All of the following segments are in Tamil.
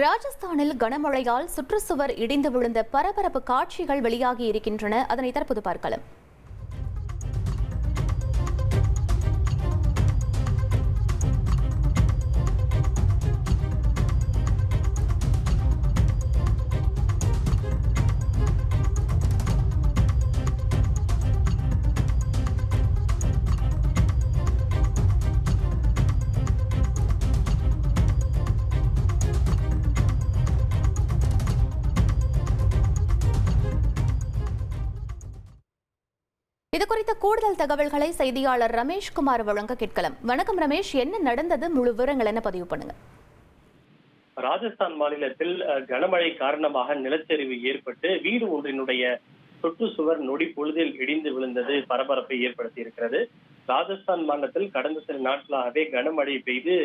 ராஜஸ்தானில் கனமழையால் சுற்றுச்சுவர் இடிந்து விழுந்த பரபரப்பு காட்சிகள் வெளியாகி இருக்கின்றன. அதனை தற்போது பார்க்கலாம். இது குறித்த கூடுதல் தகவல்களை செய்தியாளர் ரமேஷ்குமார் வழங்க கேட்கலாம். வணக்கம் ரமேஷ், என்ன நடந்தது? முழு விவரங்கள் என்ன பதிவு பண்ணுங்க. ராஜஸ்தான் மாநிலத்தில் கனமழை காரணமாக நிலச்சரிவு ஏற்பட்டு வீடு ஒன்றினுடைய சுற்றுச்சுவர் நொடி பொழுதில் இடிந்து விழுந்தது பரபரப்பை ஏற்படுத்தி இருக்கிறது. ராஜஸ்தான் மாநிலத்தில் கடந்த சில நாட்களாகவே கனமழை பெய்து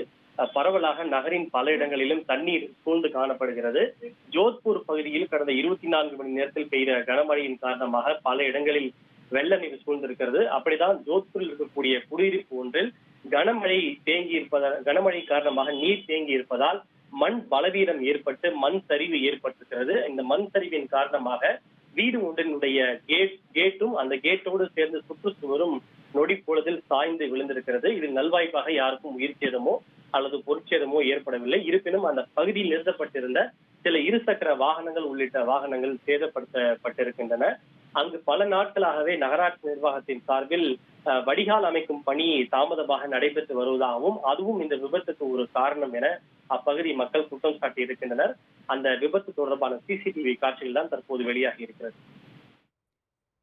பரவலாக நகரின் பல இடங்களிலும் தண்ணீர் சூழ்ந்து காணப்படுகிறது. ஜோத்பூர் பகுதியில் கடந்த 24 மணி நேரத்தில் பெய்த கனமழையின் காரணமாக பல இடங்களில் வெள்ள நீர் சூழ்ந்திருக்கிறது. அப்படிதான் ஜோத்பூரில் இருக்கக்கூடிய குடியிருப்பு ஒன்றில் கனமழை காரணமாக நீர் தேங்கி இருப்பதால் மண் பலவீனம் ஏற்பட்டு மண் சரிவு ஏற்பட்டிருக்கிறது. இந்த மண் சரிவின் காரணமாக வீடு ஒன்றினுடைய கேட்டும் அந்த கேட்டோடு சேர்ந்து சுற்றுச்சுவரும் நொடி பொழுதில் சாய்ந்து விழுந்திருக்கிறது. இதில் நல்வாய்ப்பாக யாருக்கும் உயிர் சேதமோ அல்லது பொருட்சேதமோ ஏற்படவில்லை. இருப்பினும் அந்த பகுதியில் நிறுத்தப்பட்டிருந்த சில இருசக்கர வாகனங்கள் உள்ளிட்ட வாகனங்கள் சேதப்படுத்தப்பட்டிருக்கின்றன. அங்கு பல நாட்களாகவே நகராட்சி நிர்வாகத்தின் சார்பில் வடிகால் அமைக்கும் பணி தாமதமாக நடைபெற்று வருவதாகவும் அதுவும் இந்த விபத்துக்கு ஒரு காரணம் என அப்பகுதி மக்கள் குற்றம் சாட்டி இருக்கின்றனர். அந்த விபத்து தொடர்பான சிசிடிவி காட்சிகள் தான் தற்போது வெளியாகி இருக்கிறது.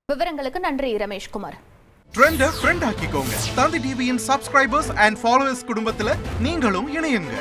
விவரங்களுக்கு நன்றி ரமேஷ்குமார். ட்ரெண்ட ஃப்ரெண்ட் ஆக்கிக்கோங்க. தந்தி டிவியின் சப்ஸ்கிரைபர்ஸ் அண்ட் ஃபாலோவர்ஸ் குடும்பத்துல நீங்களும் இணையுங்க.